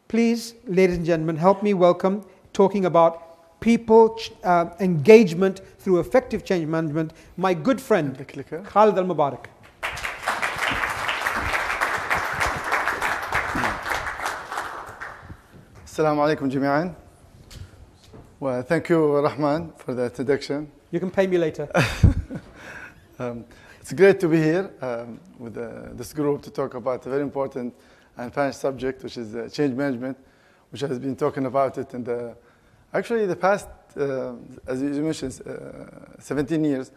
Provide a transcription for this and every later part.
Please, ladies and gentlemen, help me welcome, talking about people engagement through effective change management, my good friend, Khaled Almobarak. Assalamu alaikum jami'an. Well, thank you, Rahman, for the introduction. You can pay me later. It's great to be here with this group to talk about a very important and financial subject, which is change management, which has been talking about it in the past, as you mentioned, 17 years.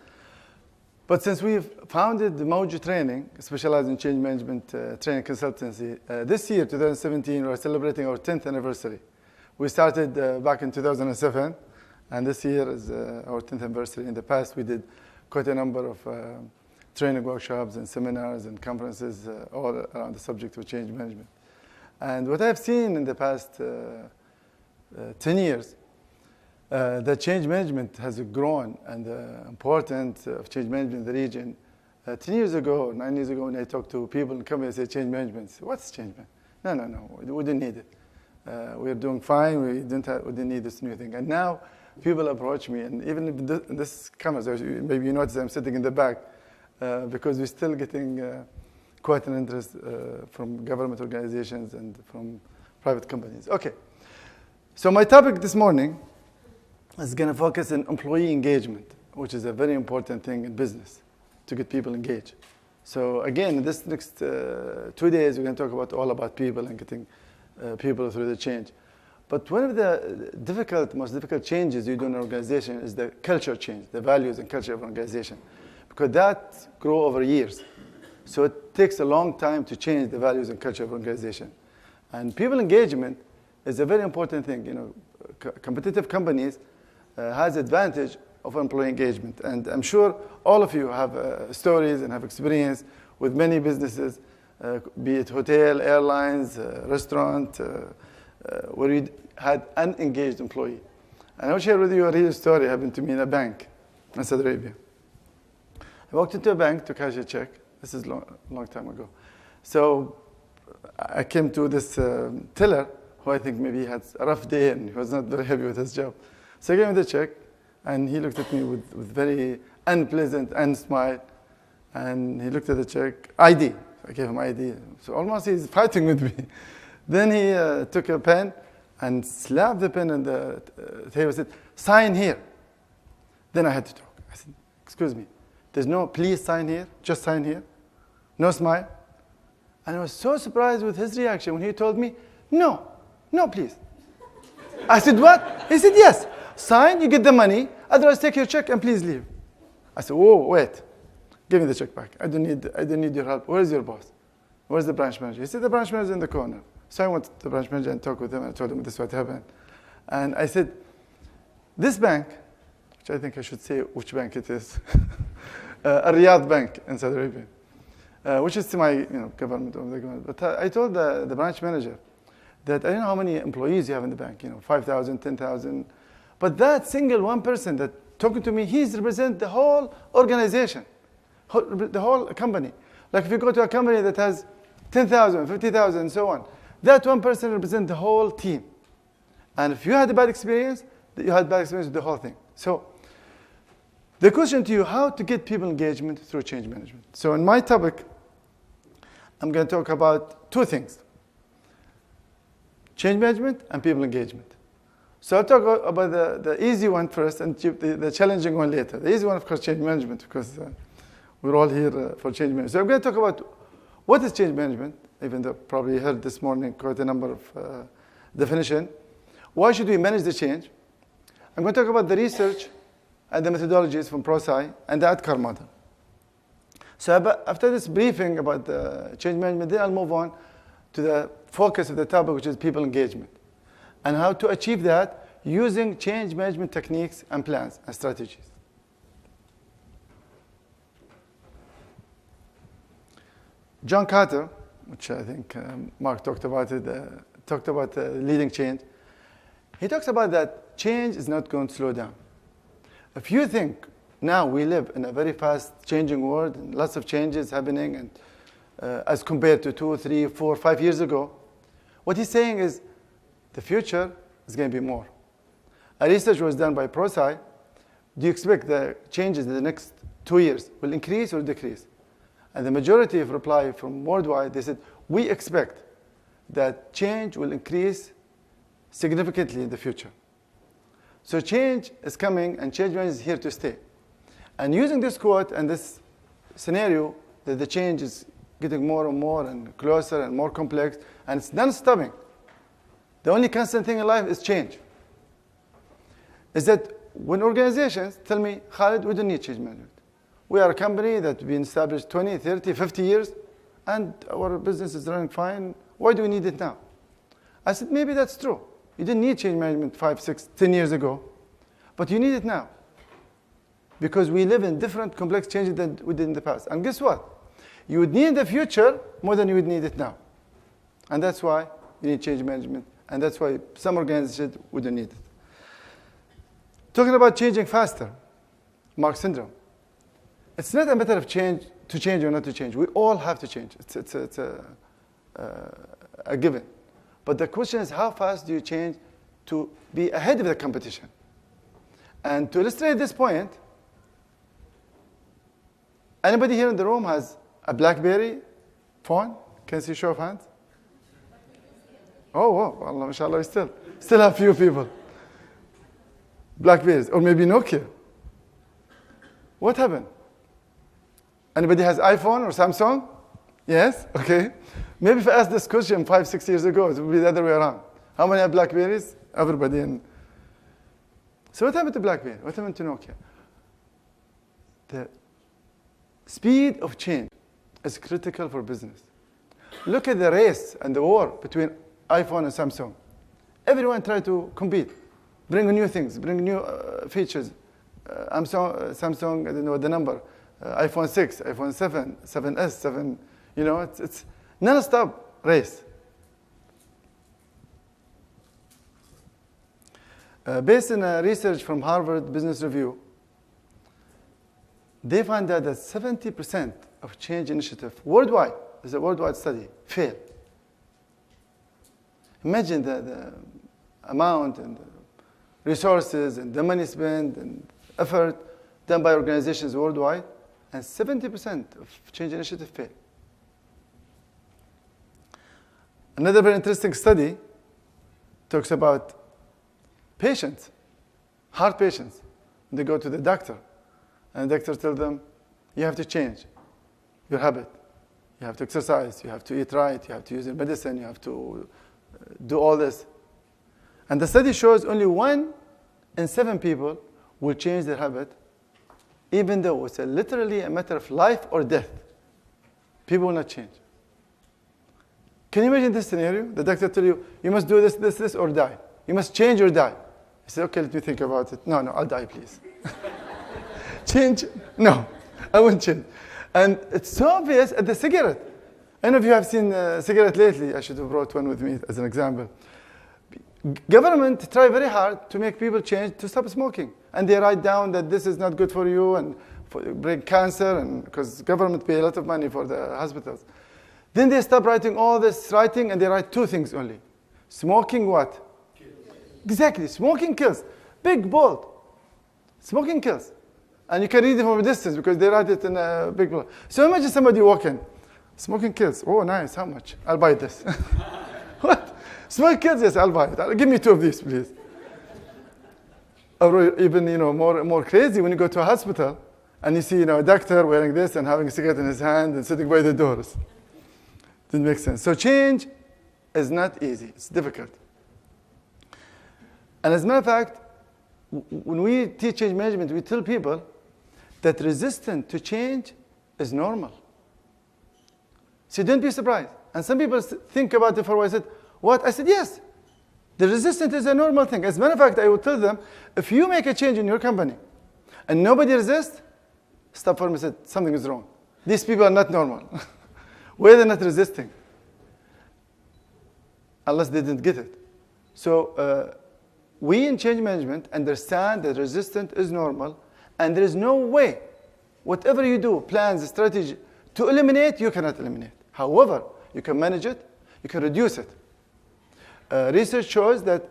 But since we've founded the Mojo Training, specialized in change management training consultancy, this year, 2017, we're celebrating our 10th anniversary. We started back in 2007, and this year is our 10th anniversary. In the past, we did quite a number of training workshops and seminars and conferences all around the subject of change management. And what I've seen in the past 10 years, that change management has grown, and the importance of change management in the region. 10 years ago, 9 years ago, when I talked to people in companies, they say change management. So what's change management? No, we didn't need it. We're doing fine. We didn't need this new thing. And now people approach me, and even if this comes, maybe you notice I'm sitting in the back, because we're still getting quite an interest from government organizations and from private companies. Okay, so my topic this morning is going to focus on employee engagement, which is a very important thing in business, to get people engaged. So again, in this next 2 days, we're going to talk all about people and getting people through the change. But one of the most difficult changes you do in an organization is the culture change, the values and culture of an organization, because that grow over years. So it takes a long time to change the values and culture of an organization. And people engagement is a very important thing. You know, competitive companies has advantage of employee engagement. And I'm sure all of you have stories and have experience with many businesses, be it hotel, airlines, restaurant, where you had unengaged employee. And I'll share with you a real story happened to me in a bank in Saudi Arabia. I walked into a bank to cash a check. This is a long time ago. So I came to this teller, who I think maybe had a rough day and he was not very happy with his job. So I gave him the check, and he looked at me with very unpleasant and smile. And he looked at the check, ID. I gave him ID. So almost he's fighting with me. Then he took a pen and slapped the pen on the table and said, sign here. Then I had to talk. I said, excuse me, there's no please sign here, just sign here. No smile. And I was so surprised with his reaction when he told me, no, please. I said, what? He said, yes. Sign, you get the money, otherwise take your check and please leave. I said, whoa, wait. Give me the check back. I don't need your help. Where's your boss? Where's the branch manager? He said, the branch manager is in the corner. So I went to the branch manager and talked with him, and I told him this is what happened. And I said, this bank, which I think I should say which bank it is, a Riyadh bank in Saudi Arabia, which is government owned the government. But I told the branch manager that I don't know how many employees you have in the bank, 5,000, 10,000. But that single one person that talking to me, he's represent the whole organization, the whole company. Like if you go to a company that has 10,000, 50,000, and so on, that one person represents the whole team. And if you had a bad experience, you had bad experience with the whole thing. So the question to you, how to get people engagement through change management. So in my topic, I'm going to talk about two things: change management and people engagement. So I'll talk about the easy one first and the challenging one later. The easy one, of course, change management, because we're all here for change management. So I'm going to talk about what is change management, even though probably you heard this morning quite a number of definition. Why should we manage the change? I'm going to talk about the research and the methodologies from ProSci and the ADKAR model. So after this briefing about the change management, then I'll move on to the focus of the topic, which is people engagement, and how to achieve that using change management techniques and plans and strategies. John Carter, which I think Mark talked about it, talked about leading change. He talks about that change is not going to slow down. If you think now we live in a very fast changing world and lots of changes happening, and as compared to 2, 3, 4, 5 years ago, what he's saying is the future is going to be more. A research was done by ProSci. Do you expect the changes in the next 2 years will increase or decrease? And the majority of reply from worldwide, they said, we expect that change will increase significantly in the future. So change is coming, and change management is here to stay. And using this quote and this scenario, that the change is getting more and more and closer and more complex, and it's non-stopping. The only constant thing in life is change. Is that when organizations tell me, Khaled, we don't need change management. We are a company that's been established 20, 30, 50 years, and our business is running fine. Why do we need it now? I said, maybe that's true. You didn't need change management 5, 6, 10 years ago, but you need it now. Because we live in different complex changes than we did in the past. And guess what? You would need in the future more than you would need it now. And that's why you need change management. And that's why some organizations wouldn't need it. Talking about changing faster, Mark syndrome. It's not a matter of change, to change or not to change. We all have to change. It's a given. But the question is, how fast do you change to be ahead of the competition? And to illustrate this point, anybody here in the room has a BlackBerry phone? Can you see show of hands? Oh, wow, Allah, mashallah, we still have few people. BlackBerries, or maybe Nokia. What happened? Anybody has iPhone or Samsung? Yes? Okay. Maybe if I asked this question 5, 6 years ago, it would be the other way around. How many have BlackBerries? Everybody. So what happened to BlackBerry? What happened to Nokia? The speed of change is critical for business. Look at the race and the war between iPhone and Samsung. Everyone tried to compete, bring new things, bring new features. Samsung, I don't know the number, iPhone 6, iPhone 7, 7S, 7, it's non-stop race. Based on a research from Harvard Business Review, they found that 70% of change initiative worldwide, it's a worldwide study, fail. Imagine the amount and the resources and the money spent and effort done by organizations worldwide, and 70% of change initiative fail. Another very interesting study talks about patients, heart patients. They go to the doctor, and the doctor tells them, you have to change your habit. You have to exercise, you have to eat right, you have to use your medicine, you have to do all this. And the study shows only 1 in 7 people will change their habit, even though it's literally a matter of life or death. People will not change. Can you imagine this scenario? The doctor tells you, you must do this, this, this, or die. You must change or die. I said, okay, let me think about it. No, I'll die, please. Change? No, I won't change. And it's so obvious at the cigarette. Any of you have seen a cigarette lately? I should have brought one with me as an example. Government try very hard to make people change to stop smoking. And they write down that this is not good for you and bring cancer, and because government pay a lot of money for the hospitals. Then they stop writing all this writing, and they write 2 things only. Smoking what? Kills. Exactly, smoking kills. Big, bold. Smoking kills. And you can read it from a distance because they write it in a big bold. So imagine somebody walking. Smoking kills. Oh, nice, how much? I'll buy this. What? Smoking kills? Yes, I'll buy it. Give me 2 of these, please. Or even, more crazy when you go to a hospital and you see, a doctor wearing this and having a cigarette in his hand and sitting by the doors. Didn't make sense. So change is not easy. It's difficult. And as a matter of fact, when we teach change management, we tell people that resistance to change is normal. So don't be surprised. And some people think about it for a while. I said, what? I said, yes. The resistance is a normal thing. As a matter of fact, I would tell them, if you make a change in your company and nobody resists, stop for me and say, something is wrong. These people are not normal. Why are they not resisting? Unless they didn't get it. So we in change management understand that resistance is normal, and there is no way, whatever you do, plans, strategy, to eliminate, you cannot eliminate. However, you can manage it, you can reduce it. research shows that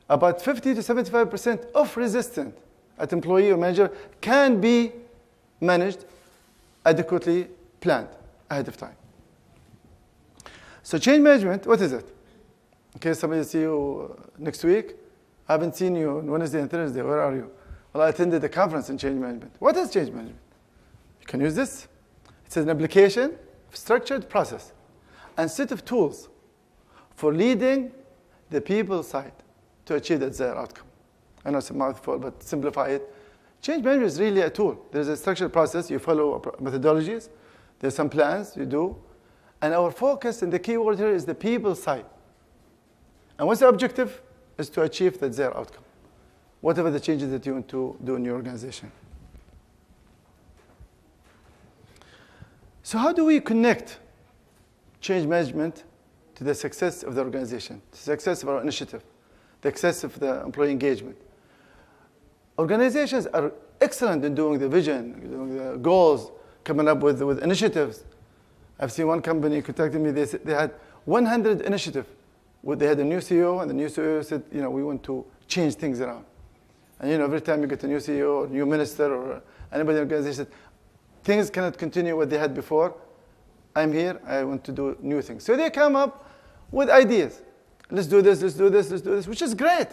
about 50 to 75% of resistance at employee or manager can be managed adequately planned ahead of time. So change management, what is it? In case somebody see you next week, I haven't seen you on Wednesday and Thursday, where are you? Well, I attended a conference in change management. What is change management? You can use this. It's an application of structured process and set of tools for leading the people side to achieve that desired outcome. I know it's a mouthful, but simplify it. Change management is really a tool. There's a structured process. You follow methodologies. There's some plans you do. And our focus and the key word here is the people side. And what's the objective? Is to achieve the desired outcome, whatever the changes that you want to do in your organization. So how do we connect change management to the success of the organization, the success of our initiative, the success of the employee engagement? Organizations are excellent in doing the vision, doing the goals, coming up with initiatives. I've seen one company contacted me, they had 100 initiatives. They had a new CEO, and the new CEO said, we want to change things around. And every time you get a new CEO or new minister or anybody in the organization, things cannot continue what they had before. I'm here, I want to do new things. So they come up with ideas. Let's do this, let's do this, let's do this, which is great.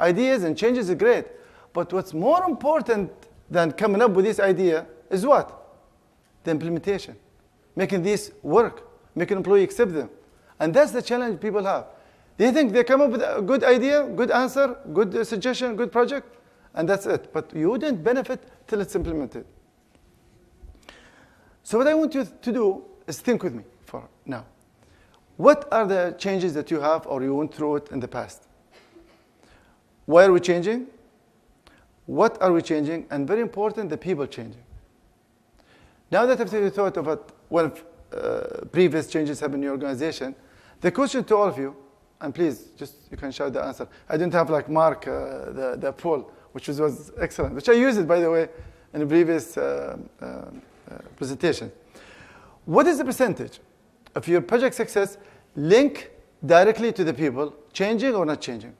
Ideas and changes are great. But what's more important than coming up with this idea is what? The implementation. Making this work, making employees accept them. And that's the challenge people have. They think they come up with a good idea, good answer, good suggestion, good project, and that's it. But you wouldn't benefit till it's implemented. So what I want you to do is think with me for now. What are the changes that you have or you went through it in the past? Why are we changing? What are we changing? And very important, the people changing. Now that after you thought about one of previous changes have in your organization, the question to all of you, and please, you can shout the answer. I didn't have like Mark, the poll, which was excellent, which I used it, by the way, in a previous presentation. What is the percentage of your project success linked directly to the people, changing or not changing?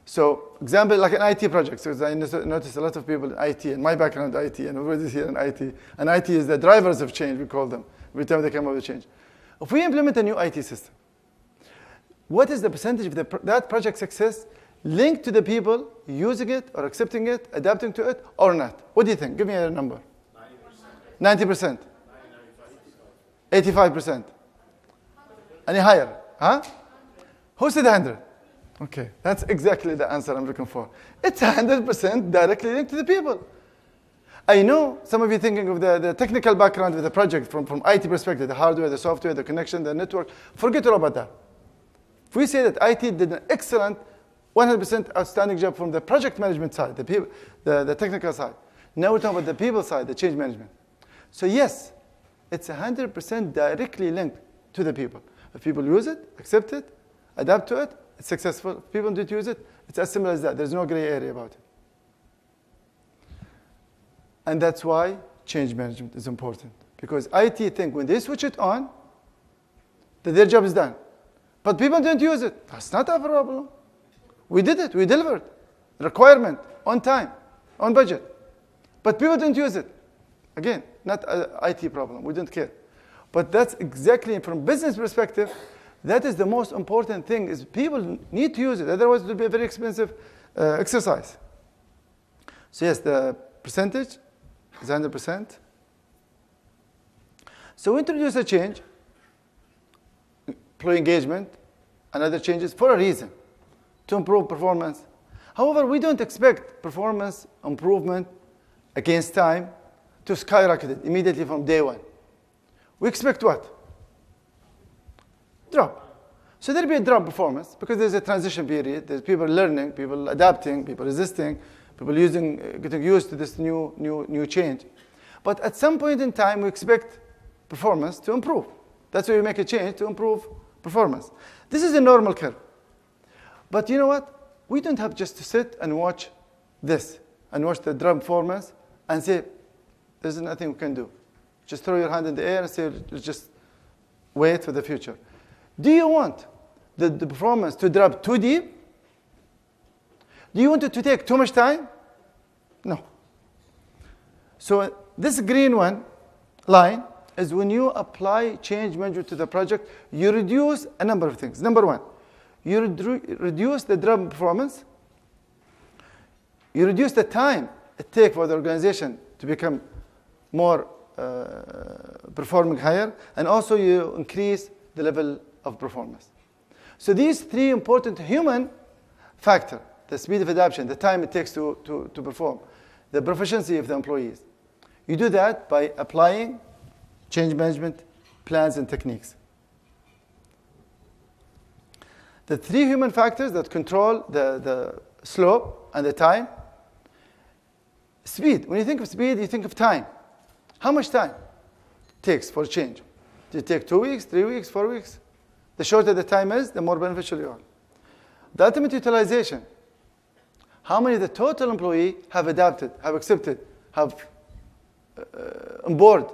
So, example, like an IT project. So I notice a lot of people in IT, and my background IT, and everybody's here in IT. And IT is the drivers of change, we call them, every time they come up with change. If we implement a new IT system, what is the percentage of that project success linked to the people using it or accepting it, adapting to it, or not? What do you think? Give me a number. 90%. 85%. Any higher? Huh? Who said 100? Okay, that's exactly the answer I'm looking for. It's 100% directly linked to the people. I know some of you thinking of the technical background of the project from IT perspective, the hardware, the software, the connection, the network. Forget all about that. If we say that IT did an excellent, 100% outstanding job from the project management side, the technical side. Now we're talking about the people side, the change management. So yes, it's 100% directly linked to the people. If people use it, accept it, adapt to it, it's successful. If people don't use it, it's as simple as that. There's no gray area about it. And that's why change management is important. Because IT think when they switch it on, that their job is done. But people don't use it. That's not our problem. We did it. We delivered. Requirement, on time, on budget. But people don't use it. Again, not an IT problem. We don't care. But that's exactly from business perspective, that is the most important thing, is people need to use it. Otherwise, it will be a very expensive exercise. So yes, the percentage is 100%. So we introduce a change, employee engagement, and other changes for a reason, to improve performance. However, we don't expect performance improvement against time to skyrocket immediately from day one. We expect what? Drop. So there'll be a drop performance because there's a transition period. There's people learning, people adapting, people resisting, people getting used to this new change. But at some point in time, we expect performance to improve. That's why we make a change to improve performance. This is a normal curve. But you know what? We don't have just to sit and watch this and watch the drop performance and say, there's nothing we can do. Just throw your hand in the air and say, let's just wait for the future. Do you want the performance to drop too deep? Do you want it to take too much time? No. So this green line is when you apply change management to the project, you reduce a number of things. Number one, you reduce the drop in performance. You reduce the time it takes for the organization to become more performing higher, and also you increase the level of performance. So these three important human factors, the speed of adoption, the time it takes to perform, the proficiency of the employees, you do that by applying change management plans and techniques. The three human factors that control the slope and the time. Speed. When you think of speed, you think of time. How much time it takes for change? Does it take 2 weeks, 3 weeks, 4 weeks? The shorter the time is, the more beneficial you are. The ultimate utilization. How many of the total employee have adapted, have accepted, have on board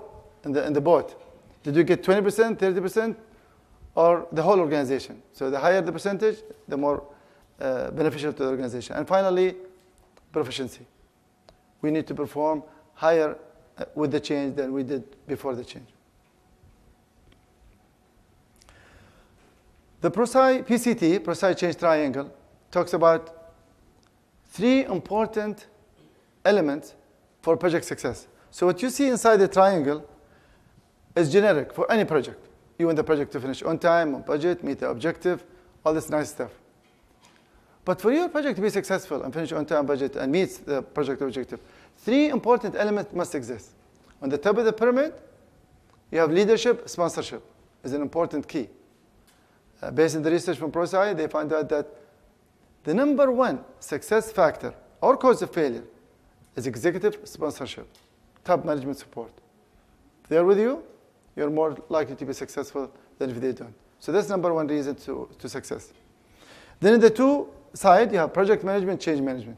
in the boat? Did you get 20%, 30%, or the whole organization? So the higher the percentage, the more beneficial to the organization. And finally, proficiency. We need to perform higher with the change than we did before the change. The PCT, ProSci Change Triangle, talks about three important elements for project success. So what you see inside the triangle is generic for any project. You want the project to finish on time, on budget, meet the objective, all this nice stuff. But for your project to be successful and finish on time, budget, and meet the project objective, three important elements must exist. On the top of the pyramid, you have leadership. Sponsorship is an important key. Based on the research from ProSci, they found out that the number one success factor or cause of failure is executive sponsorship, top management support. If they're with you, you're more likely to be successful than if they don't. So that's number one reason to success. Then in the two side, you have project management, change management.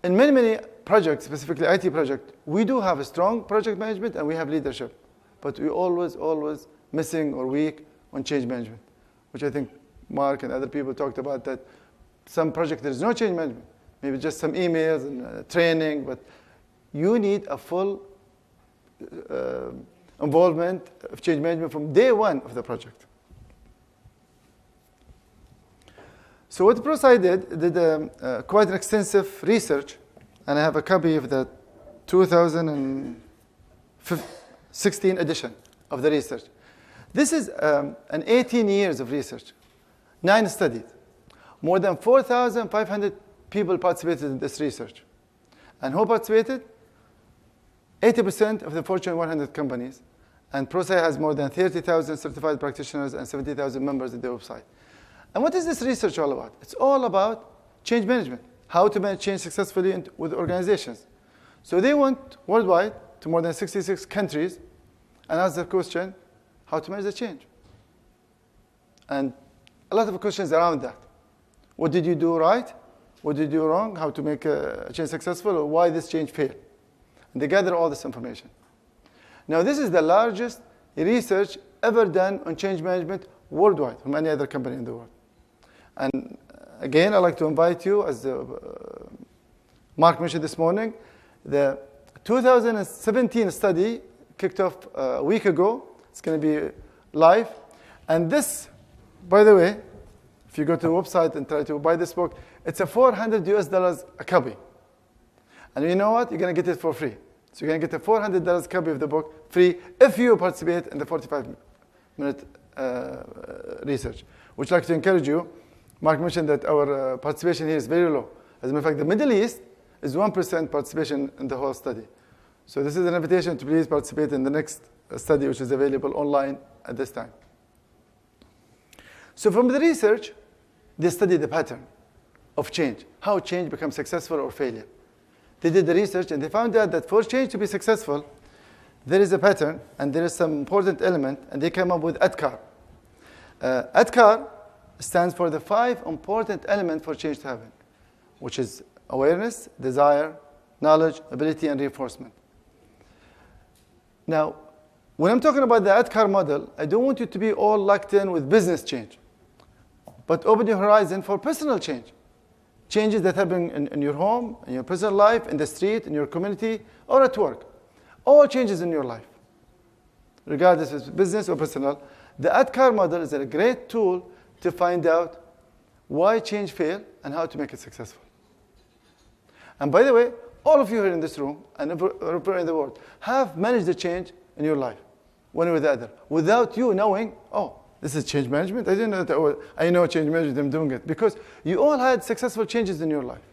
In many projects, specifically IT project, we do have a strong project management and we have leadership, but we always missing or weak on change management, which I think Mark and other people talked about, that some project there is no change management, maybe just some emails and training, but you need a full involvement of change management from day one of the project. So what ProSci did quite an extensive research, and I have a copy of the 2016 edition of the research. This is an 18 years of research, 9 studies. More than 4,500 people participated in this research. And who participated? 80% of the Fortune 100 companies. And ProSci has more than 30,000 certified practitioners and 70,000 members in their website. And what is this research all about? It's all about change management, how to manage change successfully with organizations. So they went worldwide to more than 66 countries and asked the question, how to manage the change? And a lot of questions around that. What did you do right? What did you do wrong? How to make a change successful? Or why this change failed? And they gather all this information. Now, this is the largest research ever done on change management worldwide from any other company in the world. And again, I'd like to invite you, as Mark mentioned this morning, the 2017 study kicked off a week ago. It's going to be live. And this, by the way, if you go to the website and try to buy this book, it's a $400 a copy. And you know what? You're going to get it for free. So you're going to get a $400 copy of the book free if you participate in the 45-minute research, which I'd like to encourage you. Mark mentioned that our participation here is very low. As a matter of fact, the Middle East is 1% participation in the whole study. So this is an invitation to please participate in the next study, which is available online at this time. So from the research, they studied the pattern of change, how change becomes successful or failure. They did the research, and they found out that for change to be successful, there is a pattern, and there is some important element, and they came up with ADKAR. ADKAR stands for the 5 important elements for change to happen, which is awareness, desire, knowledge, ability, and reinforcement. Now, when I'm talking about the ADKAR model, I don't want you to be all locked in with business change. but open your horizon for personal change. Changes that happen in your home, in your personal life, in the street, in your community, or at work. All changes in your life, regardless if it's business or personal. The ADKAR model is a great tool to find out why change fails and how to make it successful. And by the way, all of you here in this room and everywhere in the world have managed the change in your life, one way or the other, without you knowing, oh, this is change management. I didn't know that. Oh, I know change management, I'm doing it. Because you all had successful changes in your life.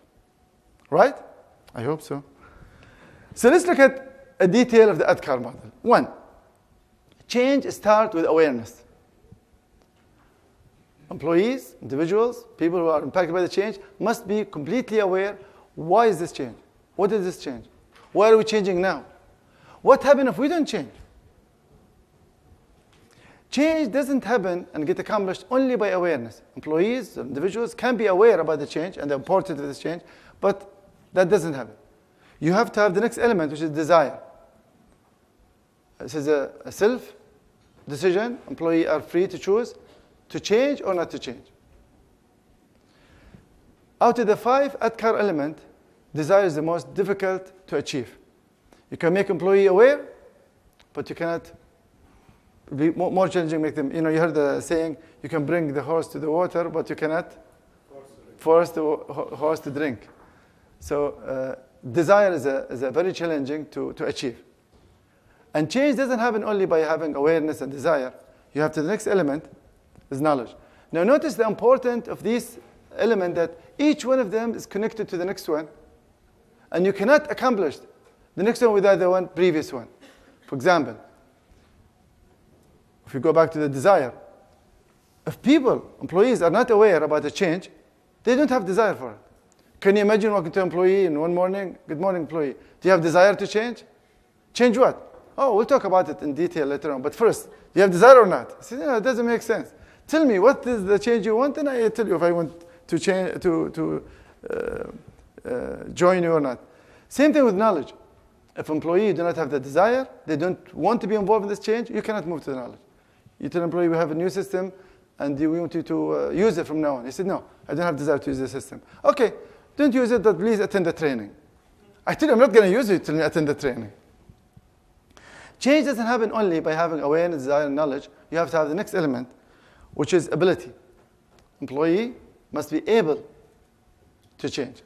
Right? I hope so. So let's look at a detail of the ADKAR model. One, change starts with awareness. Employees, individuals, people who are impacted by the change must be completely aware, why is this change? What is this change? Why are we changing now? What happens if we don't change? Change doesn't happen and get accomplished only by awareness. Employees, individuals can be aware about the change and the importance of this change, but that doesn't happen. You have to have the next element, which is desire. This is a self-decision. Employees are free to choose to change or not to change. Out of the 5 ADKAR elements, desire is the most difficult to achieve. You can make employee aware, but you cannot be more challenging, make them, you heard the saying, you can bring the horse to the water, but you cannot force the horse to drink. So desire is a very challenging to achieve. And change doesn't happen only by having awareness and desire. You have to the next element is knowledge. Now notice the importance of this element, that each one of them is connected to the next one, and you cannot accomplish the next one without the previous one. For example, if you go back to the desire, if employees are not aware about the change, they don't have desire for it. Can you imagine walking to an employee in one morning, good morning employee, do you have desire to change? Change what? Oh, we'll talk about it in detail later on, but first, do you have desire or not? I said, no, it doesn't make sense. Tell me, what is the change you want, and I tell you if I want to change, join you or not. Same thing with knowledge. If employees do not have the desire, they don't want to be involved in this change, you cannot move to the knowledge. You tell an employee, we have a new system, and we want you to use it from now on. He said, no, I don't have desire to use the system. Okay, don't use it, but please attend the training. I tell you, I'm not going to use it until you attend the training. Change doesn't happen only by having awareness, desire, and knowledge. You have to have the next element, which is ability. Employee must be able to change,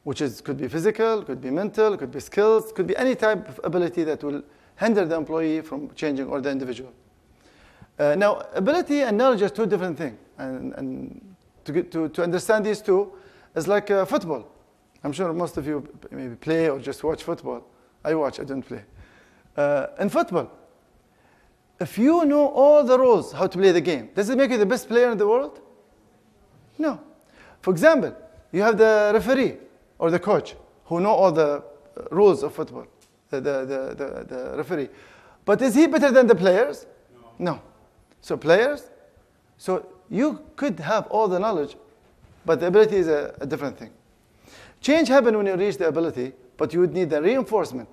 which could be physical, could be mental, could be skills, could be any type of ability that will hinder the employee from changing, or the individual. Now, ability and knowledge are two different things. And to understand these two is like football. I'm sure most of you maybe play or just watch football. I watch, I don't play. In football, if you know all the rules how to play the game, does it make you the best player in the world? No. For example, you have the referee or the coach who know all the rules of football, the referee. But is he better than the players? No. So you could have all the knowledge, but the ability is a different thing. Change happens when you reach the ability, but you would need the reinforcement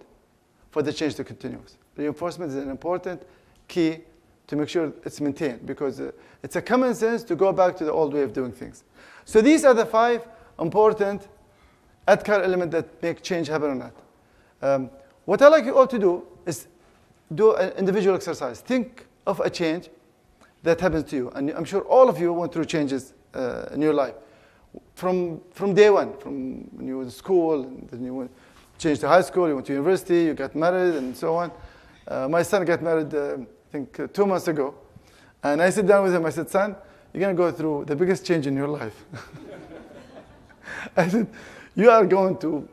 for the change to continue. Reinforcement is an important key to make sure it's maintained, because it's a common sense to go back to the old way of doing things. So these are the 5 important ADKAR elements that make change happen or not. What I'd like you all to do is do an individual exercise. Think of a change that happens to you. And I'm sure all of you went through changes in your life. From day one, from when you were in school, and then you changed to high school, you went to university, you got married, and so on. My son got married, I think, 2 months ago. And I sit down with him, I said, son, you're going to go through the biggest change in your life. I said, you are going to,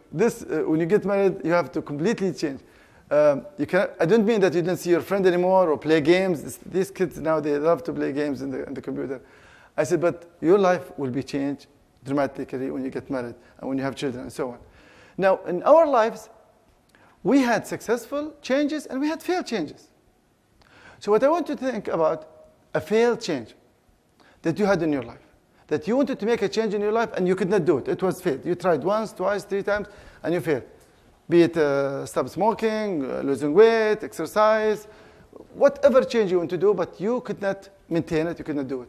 when you get married, you have to completely change. I don't mean that you don't see your friend anymore or play games. These kids now, they love to play games in the computer. I said, but your life will be changed dramatically when you get married and when you have children and so on. Now, in our lives, we had successful changes and we had failed changes. So what I want you to think about, a failed change that you had in your life, that you wanted to make a change in your life and you could not do it. It was failed. You tried once, twice, 3 times, and you failed. Be it stop smoking, losing weight, exercise, whatever change you want to do, but you could not maintain it, you could not do it.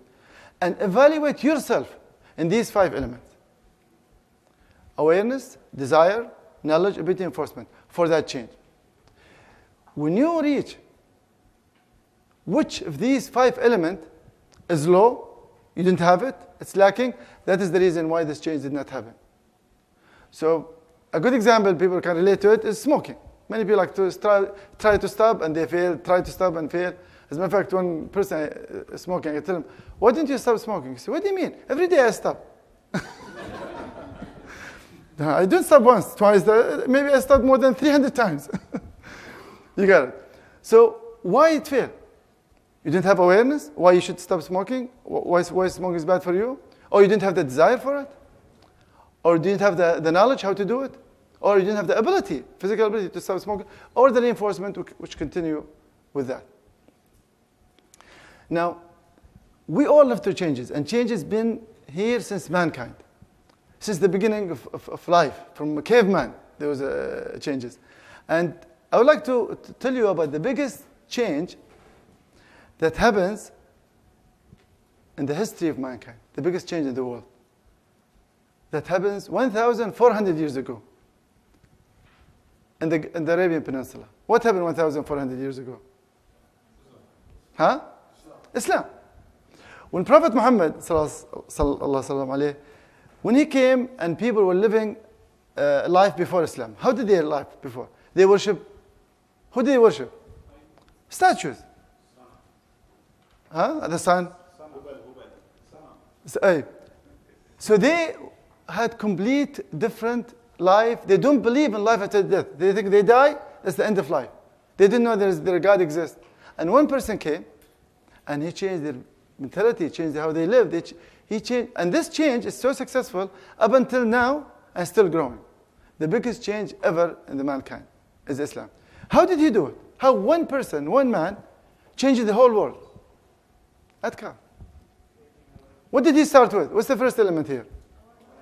and evaluate yourself in these 5 elements. Awareness, desire, knowledge, ability, enforcement for that change. When you reach which of these 5 elements is low, you didn't have it, it's lacking, that is the reason why this change did not happen. So a good example people can relate to it is smoking. Many people like to try to stop and they fail, try to stop and fail. As a matter of fact, one person is smoking, I tell him, why didn't you stop smoking? He said, what do you mean? Every day I stop. I didn't stop once, twice, maybe I stopped more than 300 times. You got it. So why it failed? You didn't have awareness why you should stop smoking, why smoking is bad for you, or you didn't have the desire for it, or you didn't have the knowledge how to do it, or you didn't have the ability, physical ability to stop smoking, or the reinforcement which continue with that. Now, we all live through changes, and change has been here since mankind. Since the beginning of life, from a caveman, there was changes. And I would like to tell you about the biggest change that happens in the history of mankind, the biggest change in the world. That happens 1,400 years ago in the Arabian Peninsula. What happened 1,400 years ago? Huh? Islam. When Prophet Muhammad, when he came and people were living life before Islam, how did they live before? They worship, who did they worship? Statues. Huh? The sun? So they had complete different life. They don't believe in life after death. They think they die, that's the end of life. They didn't know their God exists. And one person came, and he changed their mentality, changed how they live. He changed, and this change is so successful up until now and still growing. The biggest change ever in the mankind is Islam. How did he do it? How one person, one man, changed the whole world? Adkar. What did he start with? What's the first element here?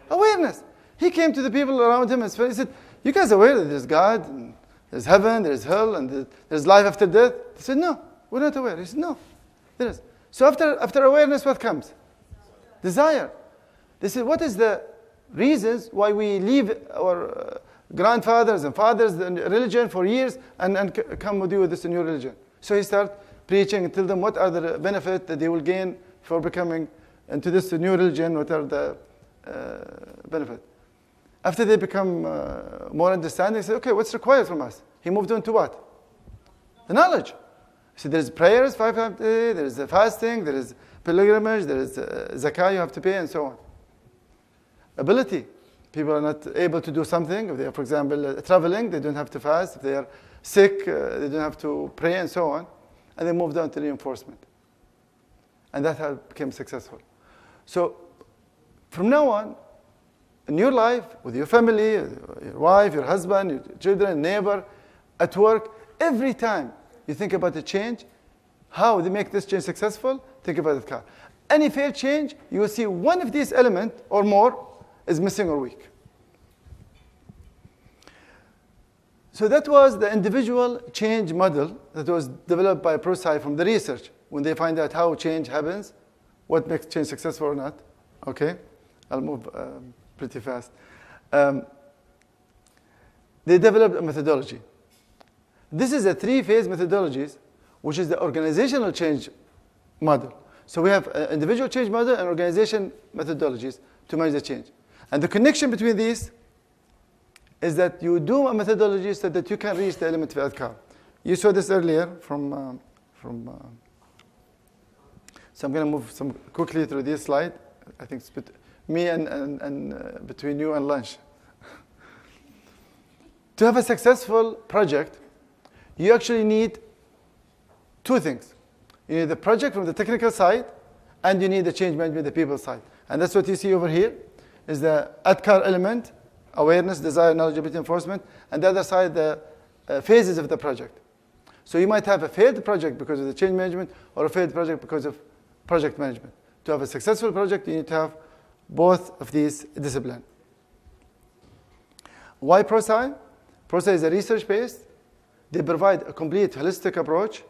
Awareness. He came to the people around him and he said, you guys are aware that there's God, and there's heaven, there's hell, and there's life after death? They said, no, we're not aware. He said, no, there is. So after awareness, what comes? Desire. They said, what is the reasons why we leave our grandfathers and fathers and religion for years and come with you with this new religion? So he started preaching and tell them what are the benefits that they will gain for becoming into this new religion, what are the benefits. After they become more understanding, they said, okay, what's required from us? He moved on to what? The knowledge. So there's prayers 5 times a day, there is fasting, there is pilgrimage, there is zakah you have to pay, and so on. Ability. People are not able to do something. If they are, for example, traveling, they don't have to fast. If they are sick, they don't have to pray, and so on. And they moved on to reinforcement. And that became successful. So from now on, in your life, with your family, your wife, your husband, your children, neighbor, at work, every time you think about the change, how they make this change successful, think about it. Any failed change, you will see one of these elements or more is missing or weak. So that was the individual change model that was developed by ProSci from the research when they find out how change happens, what makes change successful or not. Okay, I'll move pretty fast. They developed a methodology. This is a 3-phase methodologies, which is the organizational change model. So we have an individual change model and organization methodologies to manage the change. And the connection between these is that you do a methodology so that you can reach the element of adhkar. You saw this earlier from so I'm going to move quickly through this slide. I think it's me and between you and lunch. To have a successful project, you actually need 2 things. You need the project from the technical side, and you need the change management, the people side. And that's what you see over here, is the adhkar element, awareness, desire, knowledge, ability, enforcement, and the other side, the phases of the project. So you might have a failed project because of the change management, or a failed project because of project management. To have a successful project, you need to have both of these disciplines. Why ProSci? ProSci is a research-based. They provide a complete holistic approach,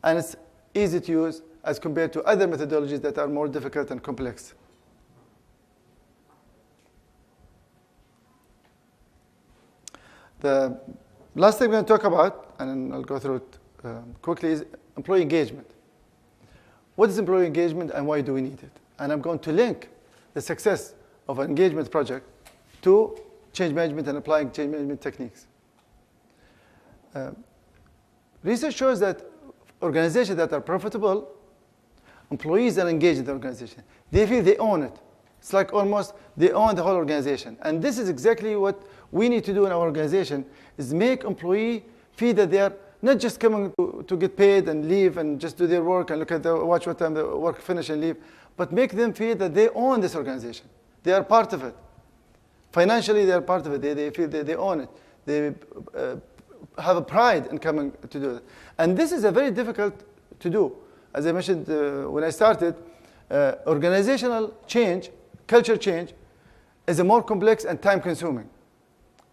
and it's easy to use, as compared to other methodologies that are more difficult and complex. The last thing we're going to talk about, and I'll go through it quickly, is employee engagement. What is employee engagement and why do we need it? And I'm going to link the success of an engagement project to change management and applying change management techniques. Research shows that organizations that are profitable, employees are engaged in the organization. They feel they own it. It's like almost they own the whole organization. And this is exactly what we need to do in our organization, is make employees feel that they are not just coming to get paid and leave and just do their work and watch what time the work finish and leave, but make them feel that they own this organization. They are part of it. Financially, they are part of it. They feel that they own it. They have a pride in coming to do it. And this is a very difficult to do. As I mentioned when I started, organizational change, culture change, is a more complex and time-consuming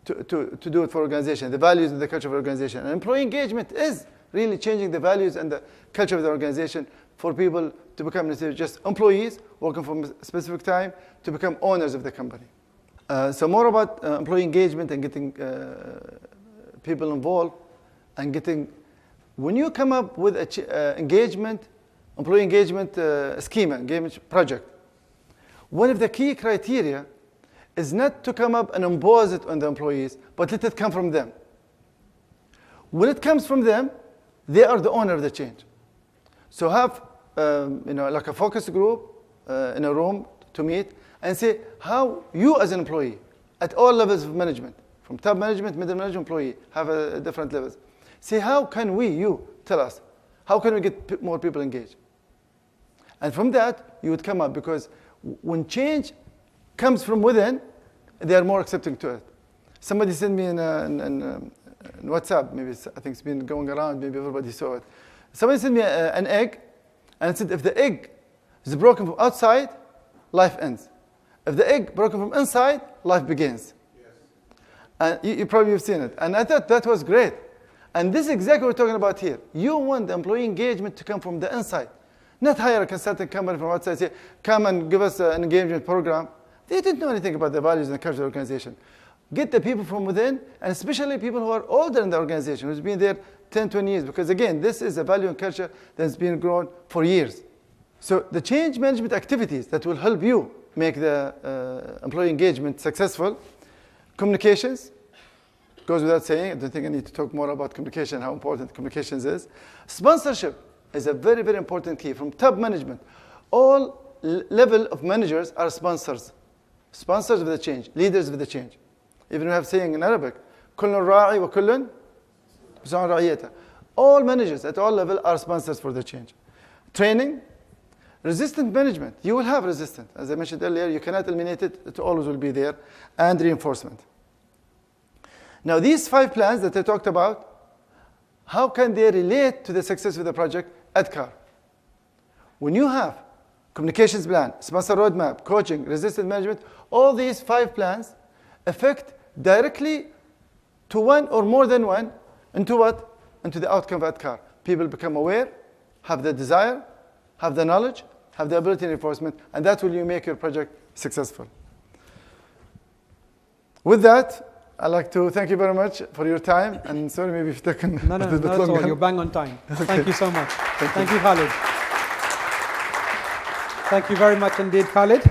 to do it for organization, the values and the culture of the organization. And employee engagement is really changing the values and the culture of the organization for people to become just employees working for a specific time to become owners of the company. So more about employee engagement and getting people involved and getting, when you come up with an employee engagement schema, engagement project, one of the key criteria is not to come up and impose it on the employees, but let it come from them. When it comes from them, they are the owner of the change. So have like a focus group in a room to meet and say how you as an employee at all levels of management, from top management, middle management, employee, have different levels. Say how can you tell us, how can we get more people engaged? And from that, you would come up, because when change comes from within, they are more accepting to it. Somebody sent me in WhatsApp, maybe I think it's been going around, maybe everybody saw it. Somebody sent me an egg, and it said if the egg is broken from outside, life ends. If the egg broken from inside, life begins. Yes. And you probably have seen it. And I thought that was great. And this is exactly what we're talking about here. You want the employee engagement to come from the inside. Not hire a consulting company from outside, say, come and give us an engagement program. They didn't know anything about the values and the culture of the organization. Get the people from within, and especially people who are older in the organization, who's been there 10, 20 years. Because again, this is a value and culture that's been grown for years. So the change management activities that will help you make the employee engagement successful. Communications, goes without saying. I don't think I need to talk more about communication, how important communications is. Sponsorship is a very, very important key. From top management, all level of managers are sponsors. Sponsors of the change, leaders of the change. Even we have saying in Arabic, كل راعي وكل مسؤول رعيته. All managers at all levels are sponsors for the change. Training, resistant management. You will have resistance. As I mentioned earlier, you cannot eliminate it. It always will be there. And reinforcement. Now, these 5 plans that I talked about, how can they relate to the success of the project at CAR? When you have communications plan, sponsor roadmap, coaching, resistant management, all these 5 plans affect directly to one or more than one into what? Into the outcome of CAR. People become aware, have the desire, have the knowledge, have the ability and reinforcement, and that will make your project successful. With that, I'd like to thank you very much for your time, and sorry maybe if taken not at all. You're bang on time. Okay. Thank you so much. Thank you, Khaled. Thank you very much indeed, Khaled.